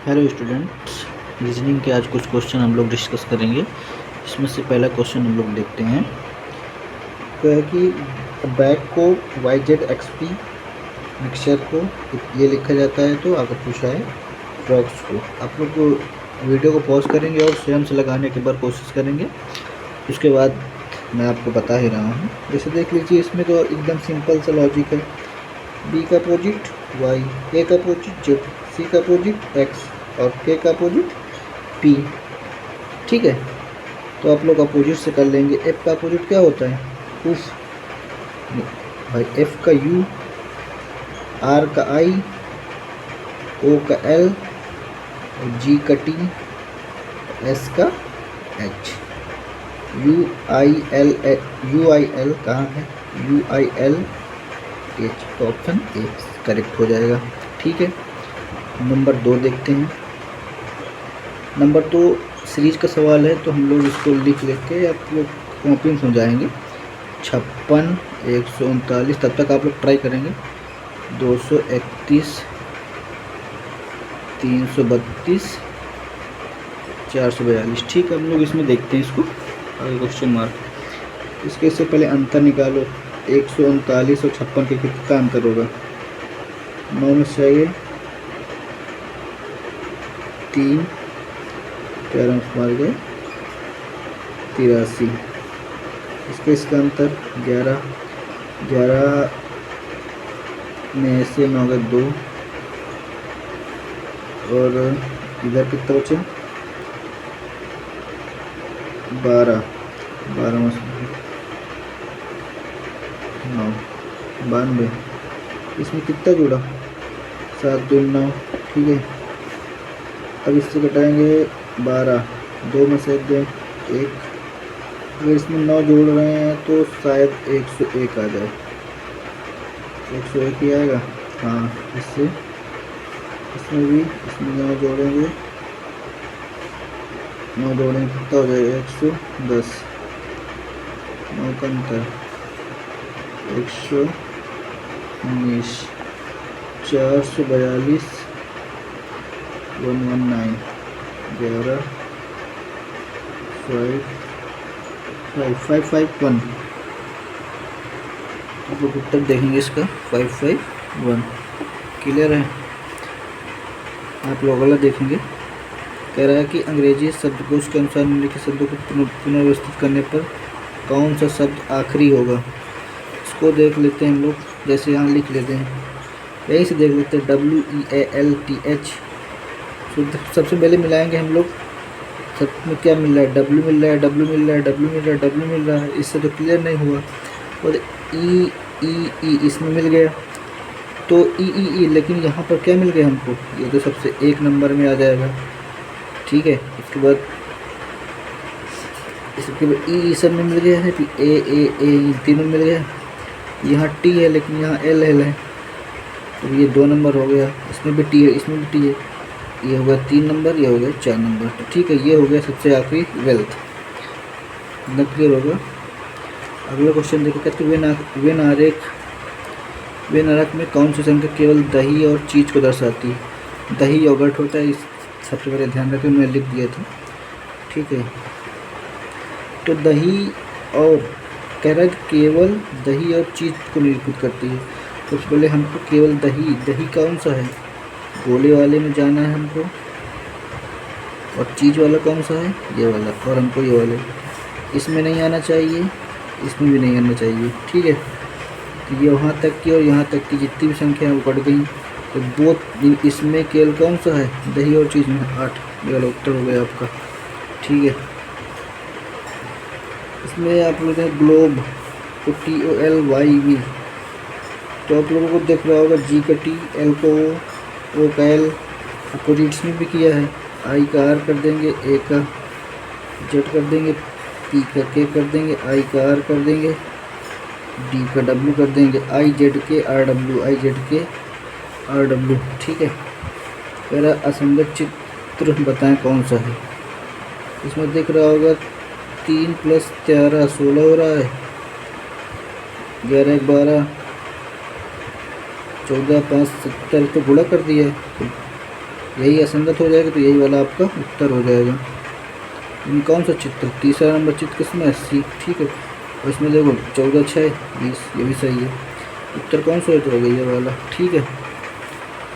Hello students, reasoning के आज कुछ क्वेश्चन हम लोग डिस्कस करेंगे। इसमें से पहला क्वेश्चन हम लोग देखते हैं। तो है कि बैग को Y Z X P mixture को ये लिखा जाता है। तो आगे पूछा है फ्रॉक्स को। आप लोग वीडियो को पॉज करेंगे और स्वयं से लगाने की बार कोशिश करेंगे। उसके बाद मैं आपको बता ही रहा हूँ। जैसे देख लीजिए, इसमें तो एकदम सिंपल सा लॉजिक है। बी का अपोजिट वाई, ए का अपोजिट जेड, सी का अपोजिट एक्स और के का अपोजिट पी। ठीक है, तो आप लोग अपोजिट से कर लेंगे। एफ का अपोजिट क्या होता है? उफ भाई, एफ का यू, आर का आई, ओ का एल, जी का टी, एस का एच। यू आई एल कहाँ है? यू आई एल एच, तो ऑप्शन ए करेक्ट हो जाएगा। ठीक है, नंबर 2 देखते हैं। नंबर 2 सीरीज का सवाल है, तो हम लोग इसको लिख लेके आप लोग कॉपी में समझाएंगे। 56, 139, तब तक आप लोग ट्राई करेंगे। 231, 332, 442। ठीक है, हम लोग इसमें देखते हैं इसको आगे क्वेश्चन मार्क। इसके से पहले अंतर निकालो। 139 और 56 के कितना अंतर होगा? 9 में से आइए 3, 13 मार गए 83। इसका अंतर 11 में से 9 गए 2 और इधर कितना बचे? 12 में से 9, 92। इसमें कितना जुड़ा? 7 2 9। ठीक है, अब इससे घटाएंगे 12, 2 में से 1 अगर इसमें 9 जोड़ रहे हैं तो शायद 101 आ जाए। 101 ही आएगा। हाँ, इसमें भी 9 जोड़ेंगे, 9 जोड़ेंगे कितना हो जाएगा? 110। 9 का अंतर 119, 442, 119, 11, 551। आप लोग उत्तर देखेंगे इसका 551। क्लियर है? आप लोग अगला देखेंगे। कह रहा है कि अंग्रेजी शब्दकोश के अनुसार निम्नलिखित शब्दों को पुनर्व्यवस्थित करने पर कौन सा शब्द आखिरी होगा? इसको देख लेते हैं हम लोग। जैसे यहाँ लिख लेते हैं, यहीं से देख लेते हैं। WEALTH सबसे पहले मिलाएंगे हम लोग। सब में क्या मिल रहा है? W मिल रहा है, W मिल रहा है, W मिल रहा है, W मिल रहा है। इससे तो क्लियर नहीं हुआ। और E इसमें मिल गया, तो E लेकिन यहाँ पर क्या मिल गया हमको? ये तो सबसे 1 नंबर में आ जाएगा। ठीक है, इसके बाद E सब में मिल गया है। फिर A तीनों मिल गया। यहाँ T है लेकिन यहाँ L है, तो ये 2 नंबर हो गया। इसमें भी T है, इसमें भी T है। ये हो गया 3 नंबर, ये हो गया 4 नंबर। तो ठीक है, ये हो गया सबसे आखिरी वेल्थ। इतना क्लियर होगा। अगला क्वेश्चन देखो। कहते वेन आरेख में कौन सी संख्या केवल दही और चीज़ को दर्शाती है? दही योगर्ट होता है। इस सबसे पहले ध्यान रखें, मैंने लिख दिया था। ठीक है, तो दही और कह रहा है कि केवल दही और चीज़ को निरूपित करती है। तो सबसे पहले हमको केवल दही कौन सा है? गोले वाले में जाना है हमको। और चीज़ वाला कौन सा है? ये वाला। और हमको ये वाले, इसमें नहीं आना चाहिए, इसमें भी नहीं आना चाहिए। ठीक है, तो ये वहाँ तक की और यहाँ तक की जितनी भी संख्या है वो कट गई। तो बोथ इसमें केवल कौन सा है? दही और चीज़ में 8। ये वाला उत्तर हो गया आपका। ठीक है, इसमें आप लोग हैं ग्लोब, तो TOLYV। तो आप लोगों को दिख रहा होगा G का T, L को O का L। अपोजिट्स में भी किया है। I का R कर देंगे, A का Z कर देंगे, P का K कर देंगे, I का R कर देंगे, D का W कर देंगे, IZK RW। ठीक है, मेरा असंगत चित्र बताएं कौन सा है? इसमें दिख रहा होगा 3 + 13 16 हो रहा है। 11 1 12, 14 5 70 तो गुणा कर दिया है। यही असंगत हो जाएगा तो यही वाला आपका उत्तर हो जाएगा। इन कौन सा चित्र, तीसरा नंबर चित्र किसमें है, सी, ठीक है। और इसमें देखो 14 6 20, ये भी सही है। उत्तर कौन सा हो गया, ये वाला, ठीक है।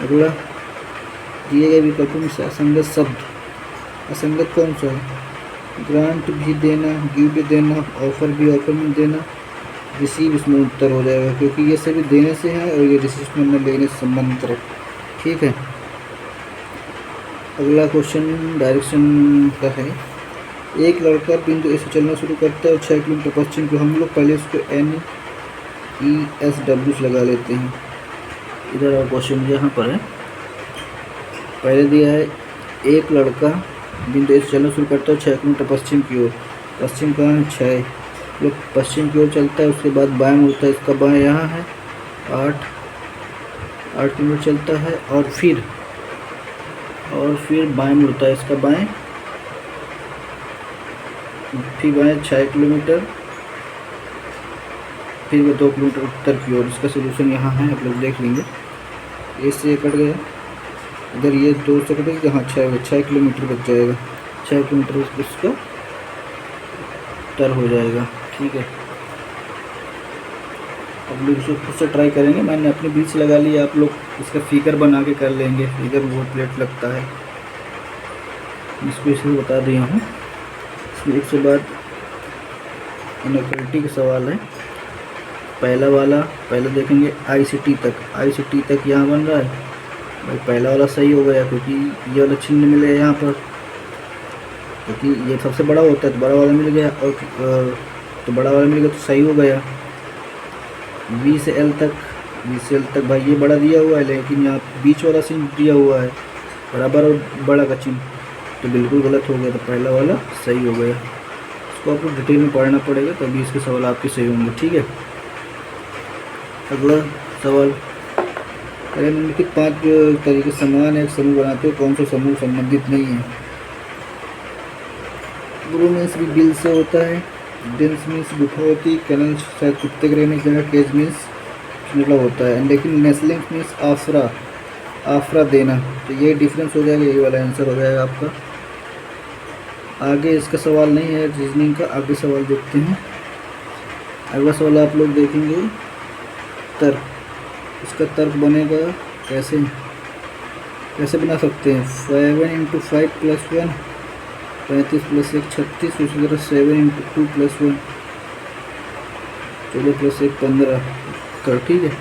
अगला, दिए गए विकल्पों में से असंगत शब्द, असंगत कौन सा है, ग्रांट भी देना, गिव भी देना, ऑफर भी ऑफर में देना, रिसीव इसमें उत्तर हो जाएगा, क्योंकि ये सभी देने से है और ये रिसीव में लेने से संबंधित है, ठीक है। अगला क्वेश्चन डायरेक्शन का है। एक लड़का बिंदु ए से चलना शुरू करता है और 6 किलोमीटर पश्चिम को, हम लोग पहले इसको NESW से लगा लेते हैं। इधर और क्वेश्चन यहाँ पर है, पहले दिया है एक लड़का बिंदु ए से चलना शुरू करता है 6 किलोमीटर पश्चिम की ओर, पश्चिम कहाँ है 6, जो पश्चिम की ओर चलता है, उसके बाद बाएं मुड़ता है, इसका बाएं यहाँ है 8 किलोमीटर चलता है, और फिर बाएं मुड़ता है, इसका बाएं, फिर बाएं 6 किलोमीटर, फिर वो 2 किलोमीटर उत्तर की ओर। इसका सोल्यूशन यहाँ है, आप लोग देख लेंगे। ए से कट गया, इधर ये 2 से कटेगा, यहाँ 6 किलोमीटर बच जाएगा, 6 किलोमीटर इसका उत्तर हो जाएगा, ठीक है। अब लोग इसको खुद से ट्राई करेंगे, मैंने अपने बीच लगा लिया, आप लोग इसका फिगर बना के कर लेंगे, फिगर बहुत लेट लगता है, इसको इसलिए बता दिया हूँ। इसमें एक से बाद इनइक्वालिटी का सवाल है। पहला देखेंगे ICT तक यहाँ बन रहा है भाई, पहला वाला सही हो गया, क्योंकि ये वाला चिन्ह मिलेगा यहाँ पर, क्योंकि ये सबसे बड़ा होता है तो बड़ा वाला मिल गया, और तो बड़ा वाला मिल गया तो सही हो गया। B से L तक भाई ये बड़ा दिया हुआ है, लेकिन यहाँ बीच वाला चिन्ह दिया हुआ है बराबर और बड़ा का चिन्ह, तो बिल्कुल गलत हो गया, तो पहला वाला सही हो गया। इसको आपको डिटेल में पढ़ना पड़ेगा, तभी इसके सवाल आपके सही होंगे, ठीक है। अगला सवाल, अगर निम्नलिखित 5 तरीके समान एक समूह बनाते हो, कौन सा समूह संबंधित नहीं है। ब्रू मीन्स भी बिल से होता है, डेंस मीन्स गुफा होती, कैनल शायद कुत्ते के रहने की जगह, केज मीन्स पिंजरा होता है, लेकिन नेस्लिंग मीन्स आफरा देना, तो ये डिफरेंस हो जाएगा, ये वाला आंसर हो जाएगा आपका। आगे इसका सवाल नहीं है रीजनिंग का, आगे सवाल देखते हैं। अगला सवाल आप लोग देखेंगे तर्क, इसका तर्क बनेगा कैसे बना सकते हैं, 7 × 5 + 1 35 + 1 36, उसी तरह 7 × 2 + 1 14 + 1 15 कर, ठीक है,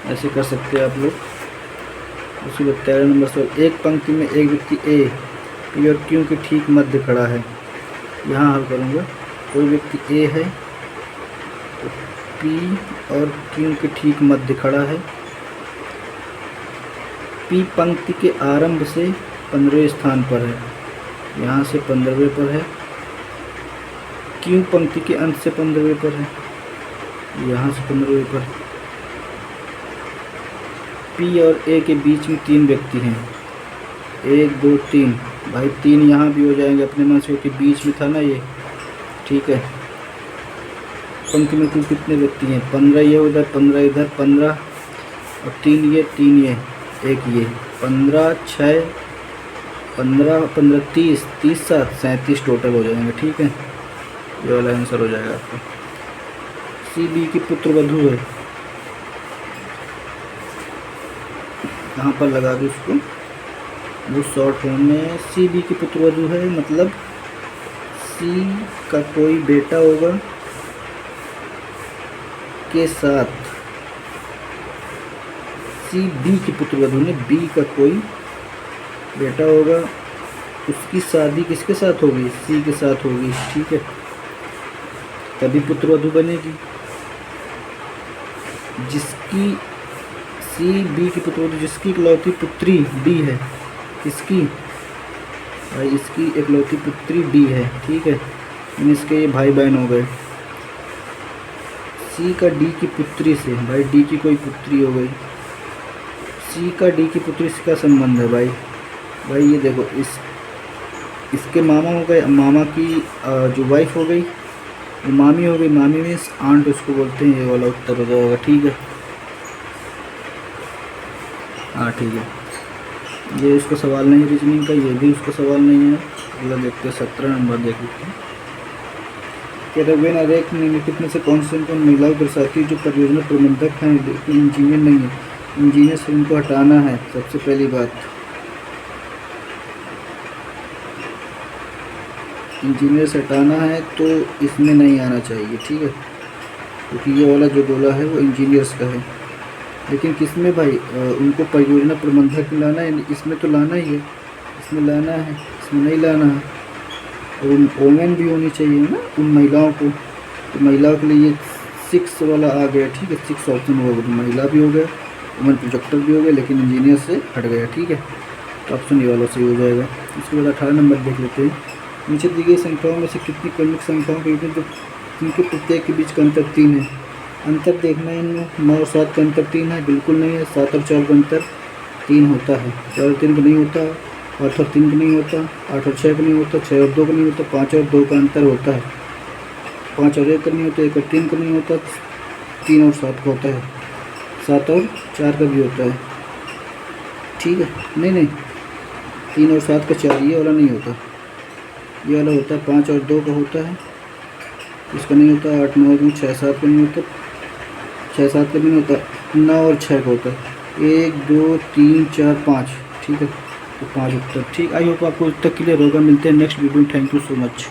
ऐसे कर सकते हैं आप लोग। उसी बाद 13 नंबर सवाल, एक पंक्ति में एक व्यक्ति ए पी और क्यू के ठीक मध्य खड़ा है, यहाँ हल करूँगा। कोई व्यक्ति ए है तो पी और क्यू के ठीक मध्य खड़ा है, पी पंक्ति के आरंभ से 15वें स्थान पर है, यहाँ से 15वें पर है, क्यू पंक्ति के अंत से 15वें पर है, यहाँ से 15वें पर। पी और ए के बीच में 3 व्यक्ति हैं, 1 2 3, भाई 3 यहाँ भी हो जाएंगे अपने मन से, क्योंकि बीच में था ना ये, ठीक है। पंक्ति में कुल कितने व्यक्ति हैं, 15 ये उधर, 15 इधर, 15 और 3 ये 1 ये, 15 6 15 15 30 30 7 37 टोटल हो जाएंगे, ठीक है। ये वाला आंसर हो जाएगा आपका। सी बी की पुत्र वधू है, यहाँ पर लगा दो उसको, वो शॉर्ट फॉर्म में सी बी की पुत्र वधू है, मतलब सी का कोई बेटा होगा के साथ, सी बी की पुत्र वधू ने बी का कोई बेटा होगा, उसकी शादी किसके साथ होगी, सी के साथ होगी, ठीक है, तभी पुत्र वधू बनेगी। जिसकी सी बी की पुत्र वधू, जिसकी इकलौती पुत्री डी है, किसकी भाई, इसकी इकलौती पुत्री डी है, ठीक है, इसके ये भाई बहन हो गए। सी का डी की पुत्री से, भाई डी की कोई पुत्री हो गई, सी का डी की पुत्री से क्या संबंध है भाई ये देखो, इसके मामा हो गए, मामा की जो वाइफ हो गई वो मामी हो गई, मामी में आंट उसको बोलते हैं, ये वाला उत्तर हो जाएगा, ठीक है, हाँ ठीक है। ये उसका सवाल नहीं है रीजनिंग का, ये भी उसका सवाल नहीं है। अगला देखते हैं 17 नंबर देख लेते हैं। कह रहे वेन अरेक निम्नलिखित में से कौन से उनको महिलाओं को दर्शाती है जो परियोजना प्रबंधक हैं लेकिन इंजीनियर नहीं है। इंजीनियर से उनको हटाना है सबसे पहली बात। इंजीनियर से हटाना है तो इसमें नहीं आना चाहिए, ठीक है, क्योंकि ये वाला जो बोला है वो इंजीनियर्स का है। लेकिन किस में भाई, उनको परियोजना प्रबंधक में लाना है, इसमें तो लाना ही है, इसमें लाना है, इसमें नहीं लाना है। और उन वोमेन भी होनी चाहिए ना उन महिलाओं को, तो महिलाओं के लिए ये 6 वाला आ गया, ठीक है, 6 ऑप्शन हो गया, महिला भी हो गया, वुमेन प्रोजेक्टर भी हो गया, लेकिन इंजीनियर से हट गया, ठीक है, तो ऑप्शन ये वाला सही हो जाएगा। उसके बाद 18 नंबर देख लेते हैं। नीचे दी गई संख्याओं में से कितनी क्रमिक संख्याओं के बीच जो जिनके प्रत्येक के बीच का अंतर 3 है। अंतर देखना है इनमें, 9 और 7 का अंतर 3 है, बिल्कुल नहीं है। 7 और 4 का अंतर 3 होता है, 4 और 3 का नहीं होता, 8 और 3 का नहीं होता, 8 और 6 का नहीं होता, 6 और 2 का नहीं होता, 5 और 2 का अंतर होता है, 5 और 1 का नहीं होता, 1 और 3 का नहीं होता, 3 और 7 का होता है, 7 और 4 का भी होता है, ठीक है। नहीं 3 और 7 का 4, ये वाला नहीं होता, ये वाला होता है 5 और 2 का होता है, इसका नहीं होता। 8 9 6 7 का नहीं होता, 6 7 का नहीं होता, 9 और 6 का होता है। 1 2 3 4 5, ठीक है, तो 5 उत्तर, ठीक। आई होप आपको उत्तर क्लियर होगा। मिलते हैं नेक्स्ट वीडियो में। Thank you so much.